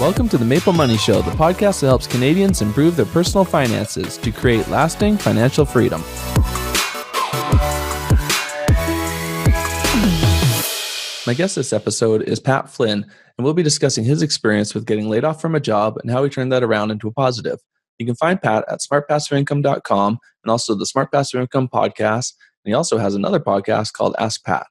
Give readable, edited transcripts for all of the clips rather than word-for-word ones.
Welcome to the Maple Money Show, the podcast that helps Canadians improve their personal finances to create lasting financial freedom. My guest this episode is Pat Flynn, and we'll be discussing his experience with getting laid off from a job and how he turned that around into a positive. You can find Pat at smartpassiveincome.com and also the Smart Passive Income podcast. And he also has another podcast called Ask Pat.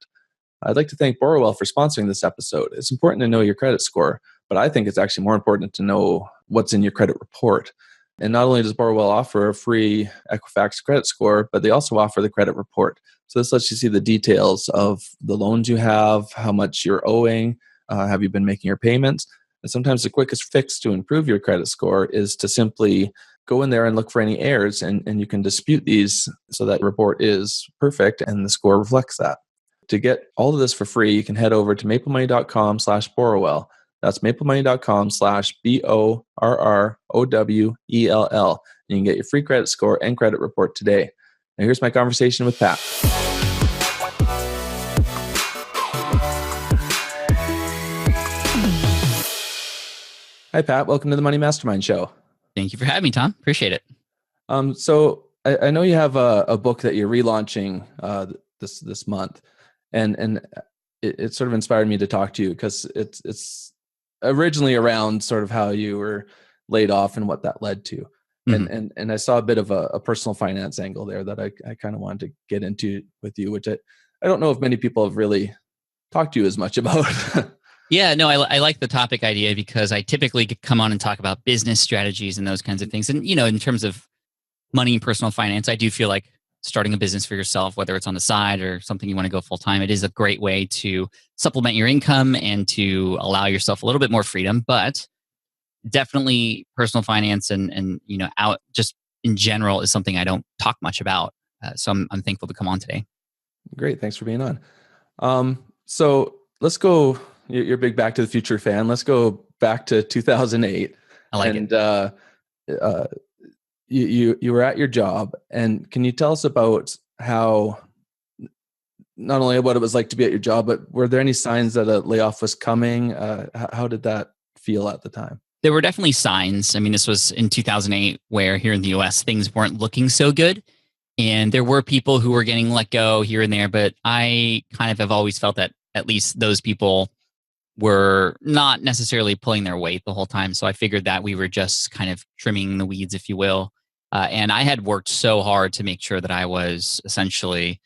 I'd like to thank Borrowell for sponsoring this episode. It's important to know your credit score, but I think it's actually more important to know what's in your credit report. And not only does Borrowell offer a free Equifax credit score, but they also offer the credit report. So this lets you see the details of the loans you have, how much you're owing, have you been making your payments. And sometimes the quickest fix to improve your credit score is to simply go in there and look for any errors, and you can dispute these so that report is perfect and the score reflects that. To get all of this for free, you can head over to maplemoney.com/Borrowell. That's maplemoney.com/BORROWELL. You can get your free credit score and credit report today. Now here's my conversation with Pat. Hi, Pat. Welcome to the Money Mastermind Show. Thank you for having me, Tom. Appreciate it. So I know you have a book that you're relaunching this month, and it sort of inspired me to talk to you because it's originally around sort of how you were laid off and what that led to. Mm-hmm. And I saw a bit of a personal finance angle there that I kind of wanted to get into with you, which I don't know if many people have really talked to you as much about. Yeah, no, I like the topic idea because I typically come on and talk about business strategies and those kinds of things. And, in terms of money and personal finance, I do feel like starting a business for yourself, whether it's on the side or something you want to go full time, it is a great way to supplement your income and to allow yourself a little bit more freedom. But definitely personal finance and out just in general is something I don't talk much about. So I'm thankful to come on today. Great. Thanks for being on. So let's go. You're a big Back to the Future fan. Let's go back to 2008. I like it. You were at your job, and can you tell us about how, not only what it was like to be at your job, but were there any signs that a layoff was coming? How did that feel at the time? There were definitely signs. I mean, this was in 2008, where here in the US, things weren't looking so good. And there were people who were getting let go here and there, but I kind of have always felt that at least those people were not necessarily pulling their weight the whole time. So I figured that we were just kind of trimming the weeds, if you will. And I had worked so hard to make sure that I was essentially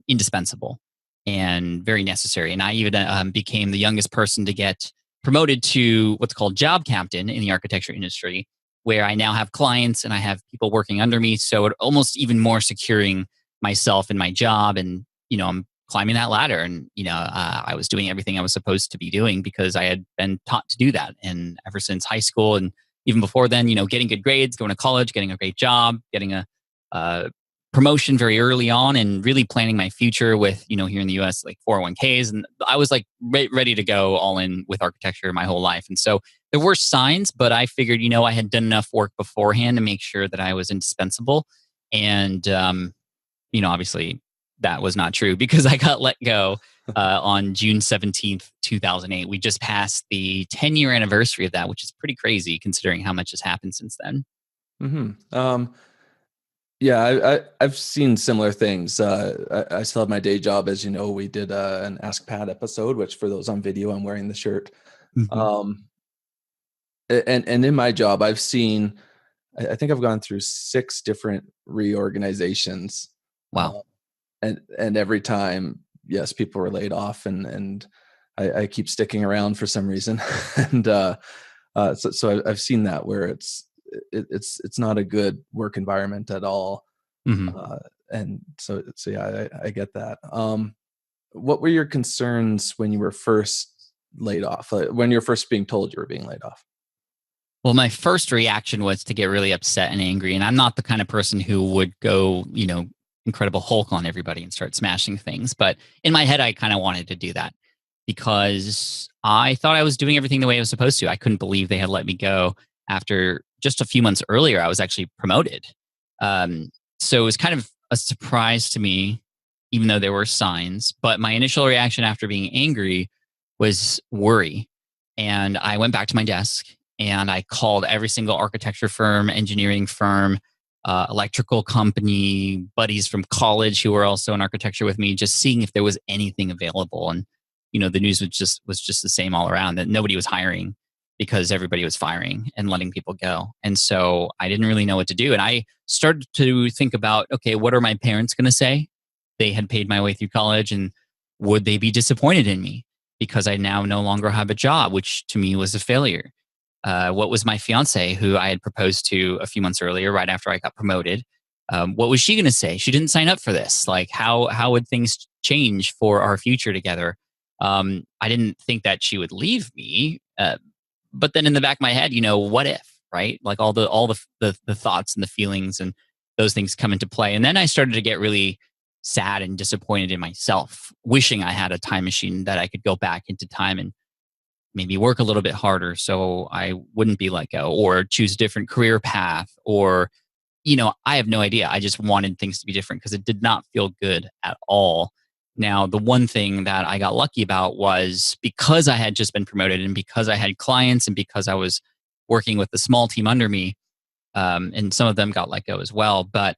indispensable and very necessary. And I even became the youngest person to get promoted to what's called job captain in the architecture industry, where I now have clients and I have people working under me. So it almost even more securing myself in my job. And, I'm climbing that ladder, and I was doing everything I was supposed to be doing because I had been taught to do that. And ever since high school, and even before then, getting good grades, going to college, getting a great job, getting a promotion very early on, and really planning my future with here in the US, like 401ks, and I was like ready to go all in with architecture my whole life. And so there were signs, but I figured I had done enough work beforehand to make sure that I was indispensable. And obviously that was not true because I got let go on June 17th, 2008. We just passed the 10-year anniversary of that, which is pretty crazy considering how much has happened since then. Mm-hmm. Yeah, I've seen similar things. I still have my day job. As you know, we did an Ask Pat episode, which for those on video, I'm wearing the shirt. Mm-hmm. And in my job, I've seen, I think I've gone through 6 different reorganizations. Wow. And every time, yes, people were laid off, and I keep sticking around for some reason. And so I've seen that where it's not a good work environment at all. Mm-hmm. And so yeah, I get that. What were your concerns when you were first laid off? When you were first being told you were being laid off? Well, my first reaction was to get really upset and angry. And I'm not the kind of person who would go, Incredible Hulk on everybody and start smashing things. But in my head, I kind of wanted to do that because I thought I was doing everything the way I was supposed to. I couldn't believe they had let me go after just a few months earlier. I was actually promoted. So it was kind of a surprise to me, even though there were signs. But my initial reaction after being angry was worry. And I went back to my desk and I called every single architecture firm, engineering firm, electrical company, buddies from college who were also in architecture with me, just seeing if there was anything available. And the news was just the same all around, that nobody was hiring because everybody was firing and letting people go. And so I didn't really know what to do. And I started to think about, okay, what are my parents going to say? They had paid my way through college, and would they be disappointed in me because I now no longer have a job, which to me was a failure? What was my fiance, who I had proposed to a few months earlier, right after I got promoted? What was she going to say? She didn't sign up for this. Like, how would things change for our future together? I didn't think that she would leave me, but then in the back of my head, what if, right? Like all the thoughts and the feelings and those things come into play. And then I started to get really sad and disappointed in myself, wishing I had a time machine that I could go back into time and maybe work a little bit harder so I wouldn't be let go, or choose a different career path, or I have no idea. I just wanted things to be different because it did not feel good at all. Now, the one thing that I got lucky about was, because I had just been promoted and because I had clients and because I was working with the small team under me, and some of them got let go as well, but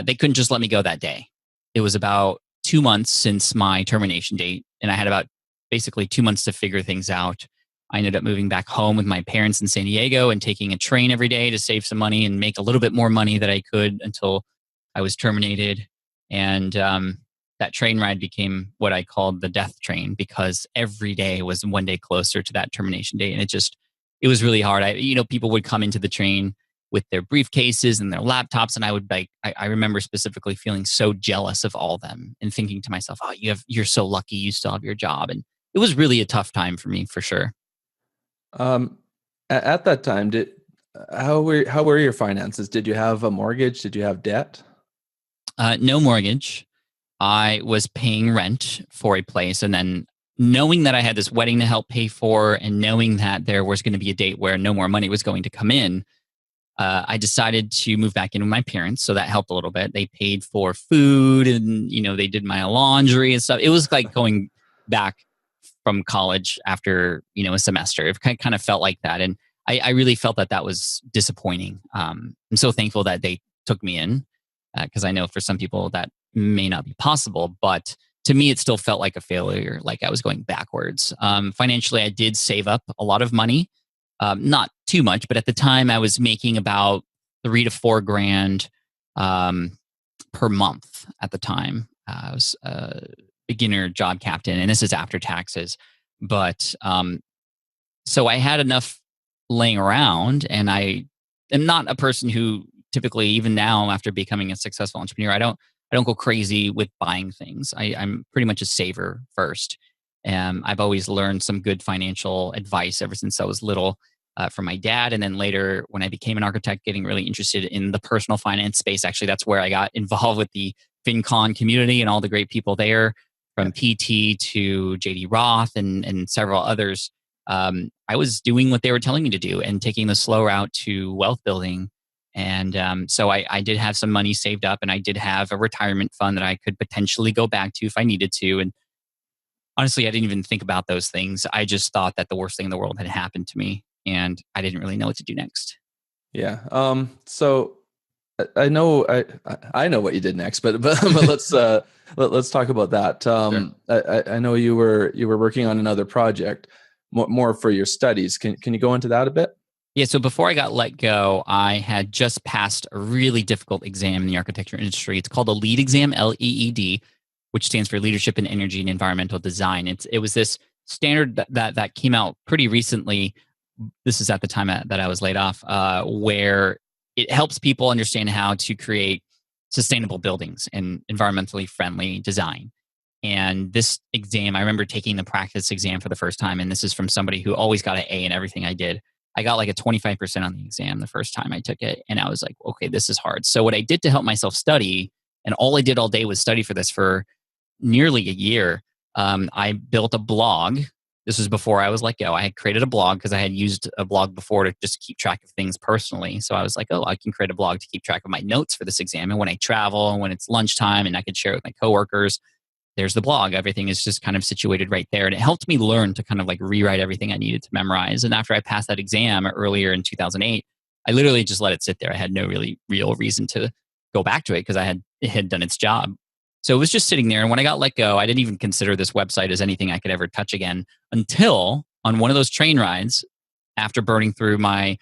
they couldn't just let me go that day. It was about 2 months since my termination date, and I had about basically 2 months to figure things out. I ended up moving back home with my parents in San Diego and taking a train every day to save some money and make a little bit more money that I could until I was terminated. And that train ride became what I called the death train, because every day was one day closer to that termination date. And it was really hard. People would come into the train with their briefcases and their laptops, and I remember specifically feeling so jealous of all of them and thinking to myself, oh, you're so lucky you still have your job. And it was really a tough time for me, for sure. Um, at that time, how were your finances? Did you have a mortgage? Did you have debt? No mortgage. I was paying rent for a place, and then knowing that I had this wedding to help pay for, and knowing that there was going to be a date where no more money was going to come in, I decided to move back in with my parents. So that helped a little bit. They paid for food, and they did my laundry and stuff. It was like going back from college after a semester. It kind of felt like that, and I really felt that was disappointing. I'm so thankful that they took me in, because I know for some people that may not be possible, but to me it still felt like a failure, like I was going backwards. Financially, I did save up a lot of money, not too much, but at the time I was making about 3 to 4 grand per month at the time. I was a beginner job captain, and this is after taxes. But so I had enough laying around, and I am not a person who typically, even now after becoming a successful entrepreneur, I don't go crazy with buying things. I'm pretty much a saver first. And I've always learned some good financial advice ever since I was little, from my dad. And then later, when I became an architect, getting really interested in the personal finance space. Actually, that's where I got involved with the FinCon community and all the great people there, from PT to JD Roth and several others. I was doing what they were telling me to do and taking the slow route to wealth building. And so I did have some money saved up, and I did have a retirement fund that I could potentially go back to if I needed to. And honestly, I didn't even think about those things. I just thought that the worst thing in the world had happened to me, and I didn't really know what to do next. Yeah. So I know I know what you did next, but let's talk about that. Sure. I know you were working on another project, more for your studies. Can you go into that a bit? Yeah, so before I got let go, I had just passed a really difficult exam in the architecture industry. It's called a LEED exam, LEED, which stands for Leadership in Energy and Environmental Design. It was this standard that came out pretty recently. This is at the time that I was laid off, where it helps people understand how to create sustainable buildings and environmentally friendly design. And this exam, I remember taking the practice exam for the first time, and this is from somebody who always got an A in everything I did. I got like a 25% on the exam the first time I took it, and I was like, okay, this is hard. So what I did to help myself study, and all I did all day was study for this for nearly a year, I built a blog. This was before I was let go. I had created a blog because I had used a blog before to just keep track of things personally. So I was like, oh, I can create a blog to keep track of my notes for this exam, and when I travel and when it's lunchtime, and I could share it with my coworkers. there's the blog. Everything is just kind of situated right there. And it helped me learn to kind of like rewrite everything I needed to memorize. And after I passed that exam earlier in 2008, I literally just let it sit there. I had no really real reason to go back to it because it had done its job. So it was just sitting there. And when I got let go, I didn't even consider this website as anything I could ever touch again until on one of those train rides, after burning through my,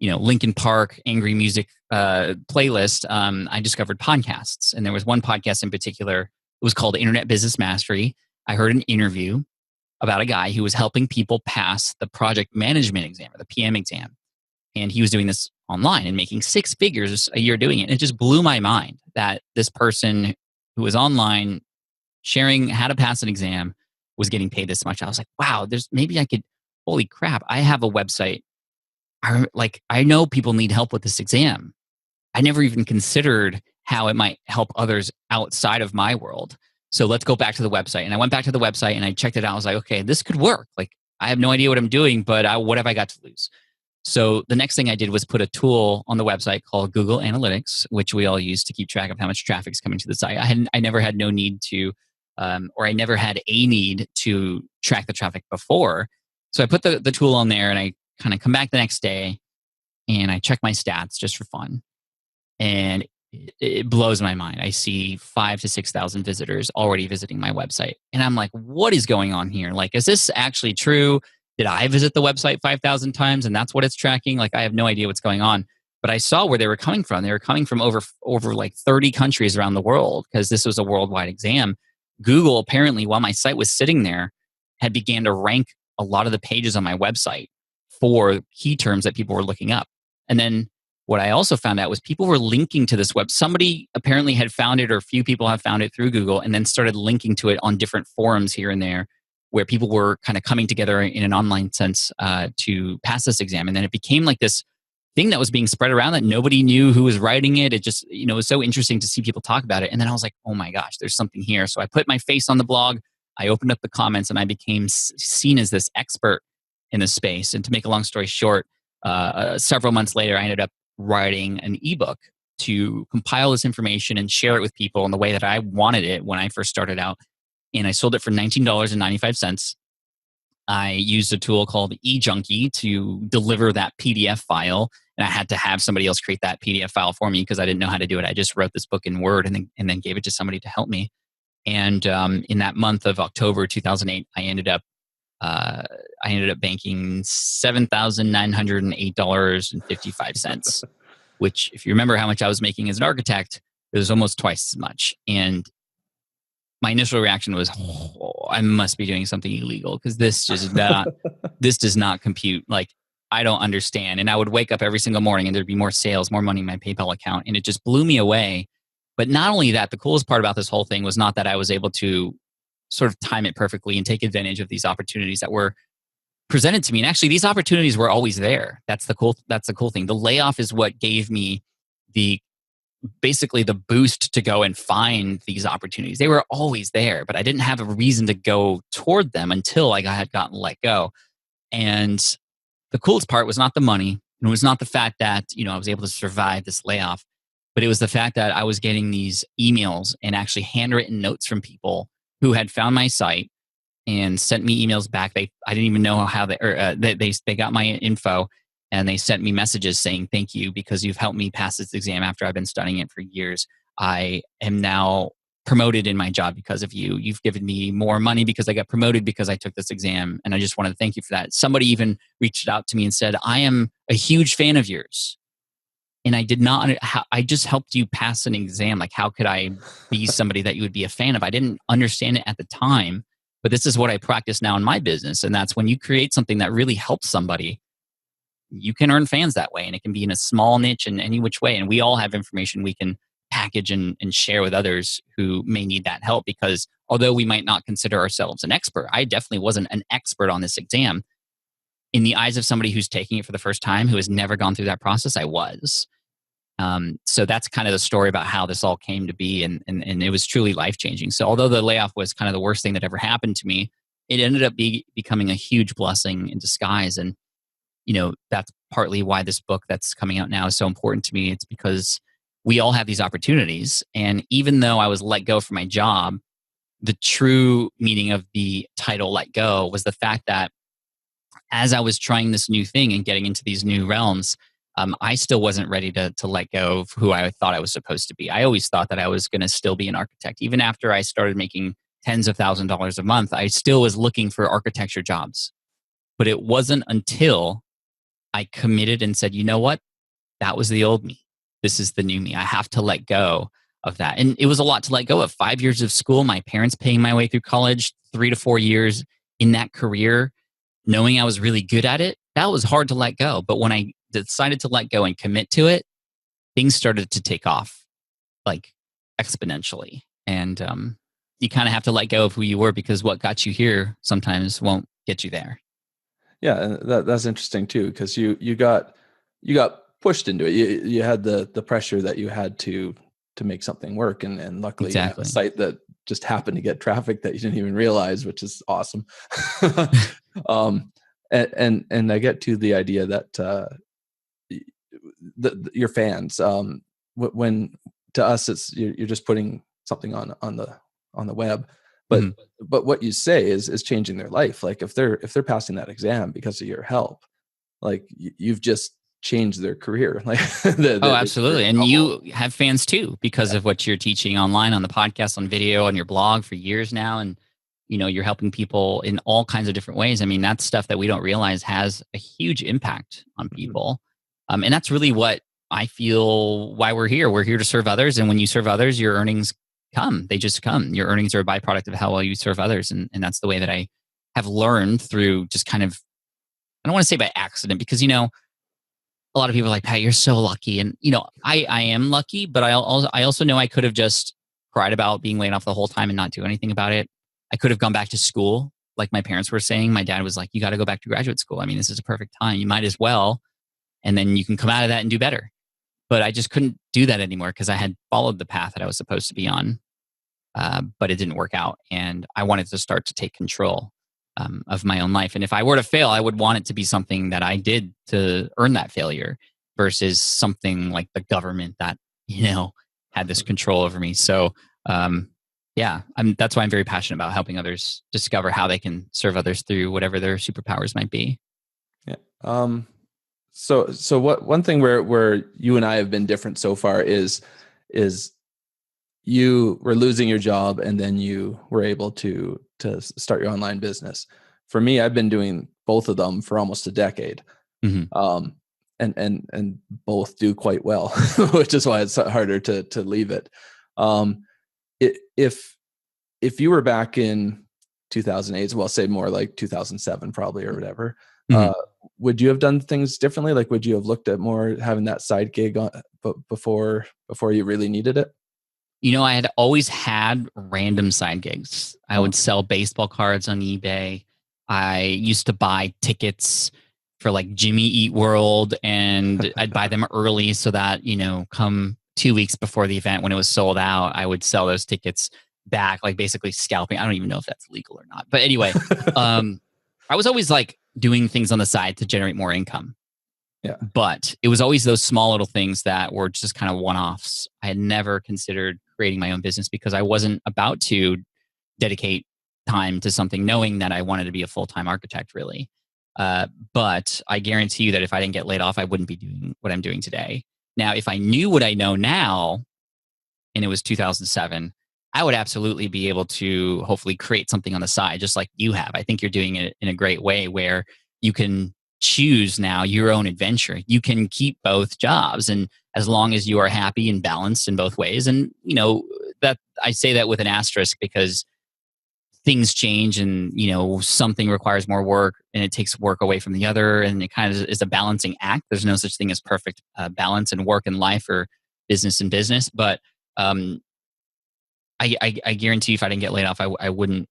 Linkin Park angry music playlist, I discovered podcasts. And there was one podcast in particular. It was called Internet Business Mastery. I heard an interview about a guy who was helping people pass the project management exam or the PM exam. And he was doing this online and making six figures a year doing it. And it just blew my mind that this person who was online sharing how to pass an exam was getting paid this much. I was like, wow, holy crap, I have a website. I know people need help with this exam. I never even considered how it might help others outside of my world. So let's go back to the website. And I went back to the website and I checked it out. I was like, okay, this could work. Like, I have no idea what I'm doing, but what have I got to lose? So the next thing I did was put a tool on the website called Google Analytics, which we all use to keep track of how much traffic is coming to the site. I never had no need to, or I never had a need to track the traffic before. So I put the tool on there and I kind of come back the next day and I check my stats just for fun. And it blows my mind. I see 5,000 to 6,000 visitors already visiting my website. And I'm like, what is going on here? Like, is this actually true? Did I visit the website 5,000 times and that's what it's tracking? Like, I have no idea what's going on. But I saw where they were coming from. They were coming from over like 30 countries around the world because this was a worldwide exam. Google, apparently, while my site was sitting there, had began to rank a lot of the pages on my website for key terms that people were looking up. And then what I also found out was people were linking to this web. Somebody apparently had found it, or a few people have found it through Google, and then started linking to it on different forums here and there, where people were kind of coming together in an online sense to pass this exam. And then it became like this thing that was being spread around that nobody knew who was writing it. It just, it was so interesting to see people talk about it. And then I was like, oh my gosh, there's something here. So I put my face on the blog, I opened up the comments, and I became seen as this expert in this space. And to make a long story short, several months later, I ended up writing an ebook to compile this information and share it with people in the way that I wanted it when I first started out. And I sold it for $19.95. I used a tool called eJunkie to deliver that PDF file. And I had to have somebody else create that PDF file for me because I didn't know how to do it. I just wrote this book in Word and then gave it to somebody to help me. And in that month of October 2008, I ended up banking $7,908.55, which, if you remember how much I was making as an architect, it was almost twice as much. And my initial reaction was, oh, I must be doing something illegal because this does not compute. Like, I don't understand. And I would wake up every single morning and there'd be more sales, more money in my PayPal account. And it just blew me away. But not only that, the coolest part about this whole thing was not that I was able to sort of time it perfectly and take advantage of these opportunities that were presented to me. And actually, these opportunities were always there. That's the cool thing. The layoff is what gave me basically the boost to go and find these opportunities. They were always there, but I didn't have a reason to go toward them until I had gotten let go. And the coolest part was not the money. And it was not the fact that, I was able to survive this layoff, but it was the fact that I was getting these emails and actually handwritten notes from people who had found my site and sent me emails back. I didn't even know how they got my info, and they sent me messages saying, thank you, because you've helped me pass this exam after I've been studying it for years. I am now promoted in my job because of you. You've given me more money because I got promoted because I took this exam. And I just wanted to thank you for that. Somebody even reached out to me and said, I am a huge fan of yours. And I just helped you pass an exam. Like, how could I be somebody that you would be a fan of? I didn't understand it at the time, but this is what I practice now in my business. And that's when you create something that really helps somebody, you can earn fans that way. And it can be in a small niche in any which way. And we all have information we can package and share with others who may need that help, because although we might not consider ourselves an expert, I definitely wasn't an expert on this exam. In the eyes of somebody who's taking it for the first time, who has never gone through that process, I was. So that's kind of the story about how this all came to be. And it was truly life-changing. So although the layoff was kind of the worst thing that ever happened to me, it ended up becoming a huge blessing in disguise. And, that's partly why this book that's coming out now is so important to me. It's because we all have these opportunities. And even though I was let go from my job, the true meaning of the title Let Go was the fact that as I was trying this new thing and getting into these new realms, I still wasn't ready to let go of who I thought I was supposed to be. I always thought that I was going to still be an architect. Even after I started making tens of thousands of dollars a month, I still was looking for architecture jobs. But it wasn't until I committed and said, you know what? That was the old me. This is the new me. I have to let go of that. And it was a lot to let go of. 5 years of school, my parents paying my way through college, 3 to 4 years in that career, knowing I was really good at it, that was hard to let go. But when I decided to let go and commit to it, things started to take off like exponentially. And you kind of have to let go of who you were, because what got you here sometimes won't get you there. Yeah, and that's interesting too, because you got pushed into it. You had the pressure that you had to make something work, and luckily you have a site that just happened to get traffic that you didn't even realize, which is awesome. And I get to the idea that your fans, when to us it's you're just putting something on the web, but but what you say is changing their life. Like if they're passing that exam because of your help, like you've just changed their career. Like absolutely. And you have fans too because of what you're teaching online, on the podcast, on video, on your blog for years now. And you're helping people in all kinds of different ways. I mean, that's stuff that we don't realize has a huge impact on people. And that's really what I feel why we're here. We're here to serve others. And when you serve others, your earnings come. They just come. Your earnings are a byproduct of how well you serve others. And that's the way that I have learned through just kind of, I don't want to say by accident, because, a lot of people are like, Pat, you're so lucky. And, I am lucky, but I also know I could have just cried about being laid off the whole time and not do anything about it. I could have gone back to school. Like my parents were saying, my dad was like, you got to go back to graduate school. I mean, this is a perfect time. You might as well. And then you can come out of that and do better. But I just couldn't do that anymore because I had followed the path that I was supposed to be on. But it didn't work out. And I wanted to start to take control of my own life. And if I were to fail, I would want it to be something that I did to earn that failure versus something like the government that, had this control over me. So, that's why I'm very passionate about helping others discover how they can serve others through whatever their superpowers might be. Yeah. So one thing where you and I have been different so far is you were losing your job and then you were able to start your online business. For me, I've been doing both of them for almost a decade. Mm-hmm. And both do quite well, which is why it's harder to leave it. If you were back in 2008, well, say more like 2007 probably or whatever, mm-hmm. Would you have done things differently? Like, would you have looked at more having that side gig on, before you really needed it? I had always had random side gigs. I would sell baseball cards on eBay. I used to buy tickets for like Jimmy Eat World, and I'd buy them early so that, come 2 weeks before the event when it was sold out, I would sell those tickets back, like basically scalping. I don't even know if that's legal or not. But anyway, I was always like doing things on the side to generate more income. Yeah. But it was always those small little things that were just kind of one-offs. I had never considered creating my own business because I wasn't about to dedicate time to something knowing that I wanted to be a full-time architect, really. But I guarantee you that if I didn't get laid off, I wouldn't be doing what I'm doing today. Now, if I knew what I know now, and it was 2007, I would absolutely be able to hopefully create something on the side, just like you have. I think you're doing it in a great way where you can choose now your own adventure. You can keep both jobs, and as long as you are happy and balanced in both ways. And that I say that with an asterisk because things change, and something requires more work and it takes work away from the other, and it kind of is a balancing act. There's no such thing as perfect balance in work and life or business and business. But I guarantee you if I didn't get laid off, I wouldn't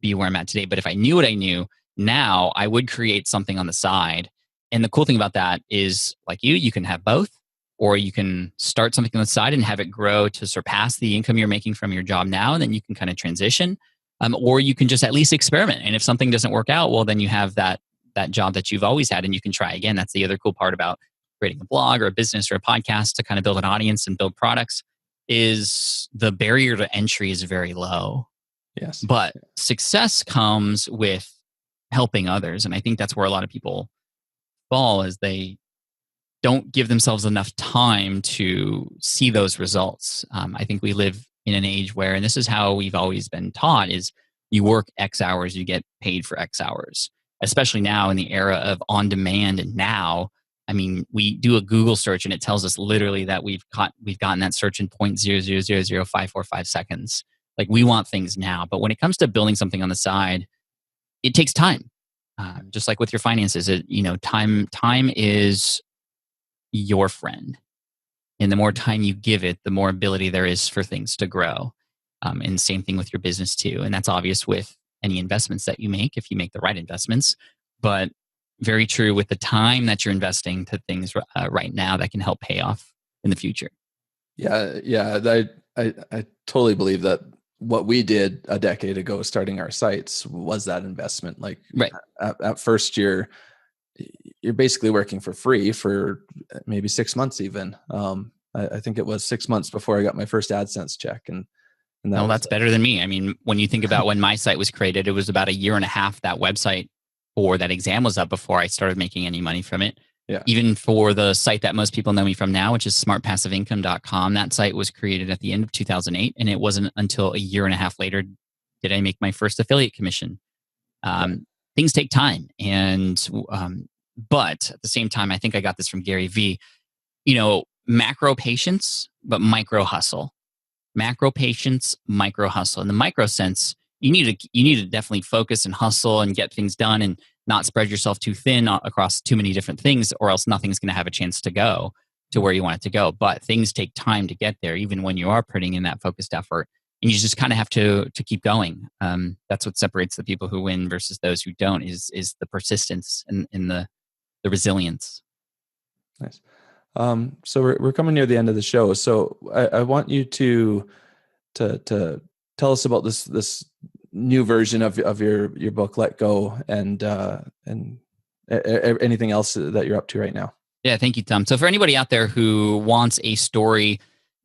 be where I'm at today. But if I knew what I knew now, I would create something on the side. And the cool thing about that is, like you can have both, or you can start something on the side and have it grow to surpass the income you're making from your job now. And then you can kind of transition, or you can just at least experiment. And if something doesn't work out, well, then you have that job that you've always had and you can try again. That's the other cool part about creating a blog or a business or a podcast to kind of build an audience and build products, is the barrier to entry is very low. Yes. But success comes with helping others. And I think that's where a lot of people fall, is they don't give themselves enough time to see those results. I think we live in an age where, and this is how we've always been taught, is you work X hours, you get paid for X hours, especially now in the era of on demand. And now, I mean, we do a Google search and it tells us literally that we've gotten that search in 0.0000545 seconds. Like, we want things now. But when it comes to building something on the side, it takes time. Just like with your finances, time is your friend. And the more time you give it, the more ability there is for things to grow. And same thing with your business too. And that's obvious with any investments that you make, if you make the right investments. But very true with the time that you're investing to things right now that can help pay off in the future. Yeah. I totally believe that what we did a decade ago, starting our sites, was that investment. Like, right. At first you're basically working for free for maybe 6 months even. I think it was 6 months before I got my first AdSense check. And that No, was, that's better than me. I mean, when you think about when my site was created, it was about a year and a half that website or that exam was up before I started making any money from it. yeah. Even for the site that most people know me from now, which is smartpassiveincome.com, that site was created at the end of 2008. And it wasn't until a year and a half later did I make my first affiliate commission. Things take time. But at the same time, I think I got this from Gary Vee, macro patience, but micro hustle. Macro patience, micro hustle. In the micro sense, you need to definitely focus and hustle and get things done and not spread yourself too thin across too many different things, or else nothing's going to have a chance to go to where you want it to go. But things take time to get there, even when you are putting in that focused effort. And you just kind of have to keep going. That's what separates the people who win versus those who don't, is the persistence and the resilience. Nice. So we're coming near the end of the show. So I want you to tell us about this new version of your book, Let Go, and anything else that you're up to right now. Yeah, thank you, Tom. So for anybody out there who wants a story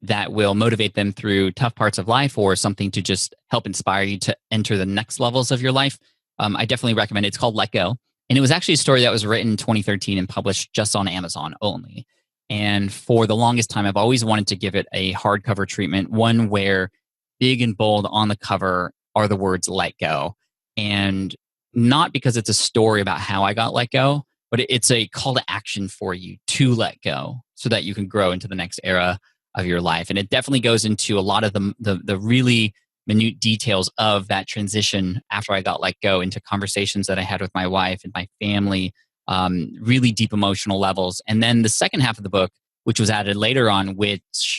that will motivate them through tough parts of life, or something to just help inspire you to enter the next levels of your life, I definitely recommend it. It's called Let Go. And it was actually a story that was written in 2013 and published just on Amazon only. And for the longest time, I've always wanted to give it a hardcover treatment, one where big and bold on the cover are the words "Let Go." And not because it's a story about how I got let go, but it's a call to action for you to let go so that you can grow into the next era of your life. And it definitely goes into a lot of the really minute details of that transition after I got let go, into conversations that I had with my wife and my family, really deep emotional levels. And then the second half of the book, which was added later on, which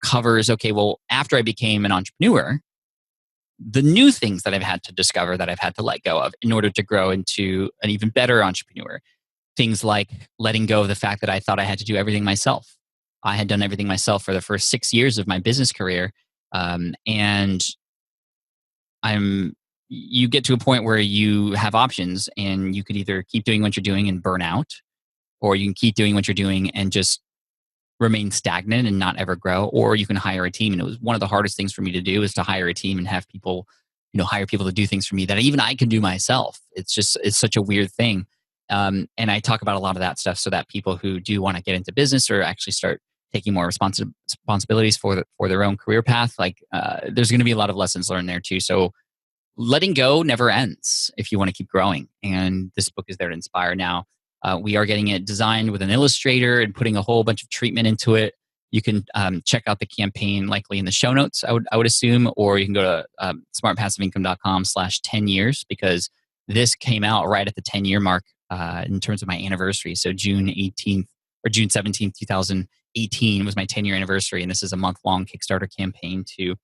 covers, okay, well, after I became an entrepreneur, the new things that I've had to discover, that I've had to let go of in order to grow into an even better entrepreneur. Things like letting go of the fact that I thought I had to do everything myself. I had done everything myself for the first 6 years of my business career. And you get to a point where you have options, and you could either keep doing what you're doing and burn out, or you can keep doing what you're doing and just remain stagnant and not ever grow, or you can hire a team. And it was one of the hardest things for me to do, is to hire a team and have people, hire people to do things for me that even I can do myself. It's such a weird thing. And I talk about a lot of that stuff so that people who do want to get into business or actually start taking more responsibilities for their own career path, there's going to be a lot of lessons learned there too. So letting go never ends if you want to keep growing. And this book is there to inspire. Now, we are getting it designed with an illustrator and putting a whole bunch of treatment into it. You can check out the campaign likely in the show notes, I would assume, or you can go to smartpassiveincome.com/10 years, because this came out right at the 10-year mark in terms of my anniversary. So June 18th or June 17th, 2018 was my 10-year anniversary. And this is a month-long Kickstarter campaign to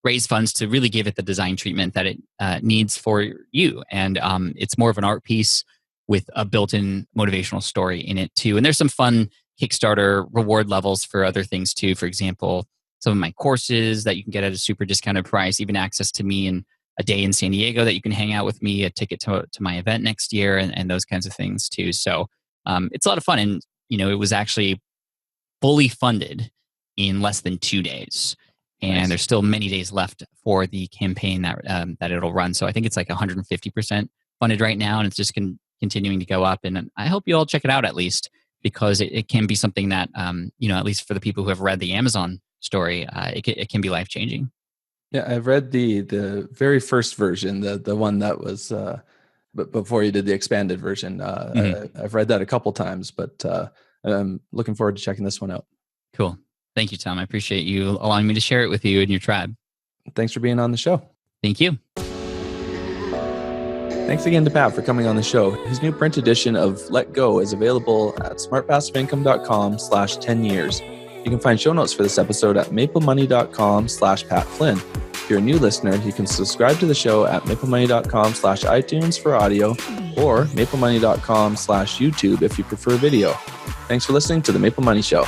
raise funds to really give it the design treatment that it needs for you. And it's more of an art piece with a built-in motivational story in it too. And there's some fun Kickstarter reward levels for other things too. For example, some of my courses that you can get at a super discounted price, even access to me in a day in San Diego that you can hang out with me, a ticket to my event next year, and those kinds of things too. So it's a lot of fun. And, it was actually fully funded in less than 2 days. and Nice. there's still many days left for the campaign that it'll run. So I think it's like 150% funded right now, and it's just continuing to go up. And I hope you all check it out at least, because it can be something that at least for the people who have read the Amazon story, it can be life changing. Yeah, I've read the very first version, the one that was but before you did the expanded version. I've read that a couple times, but I'm looking forward to checking this one out. Cool. Thank you, Tom. I appreciate you allowing me to share it with you and your tribe. Thanks for being on the show. Thank you. Thanks again to Pat for coming on the show. His new print edition of Let Go is available at smartpassiveincome.com/10 years. You can find show notes for this episode at maplemoney.com/Pat Flynn. If you're a new listener, you can subscribe to the show at maplemoney.com/iTunes for audio or maplemoney.com/YouTube if you prefer video. Thanks for listening to The Maple Money Show.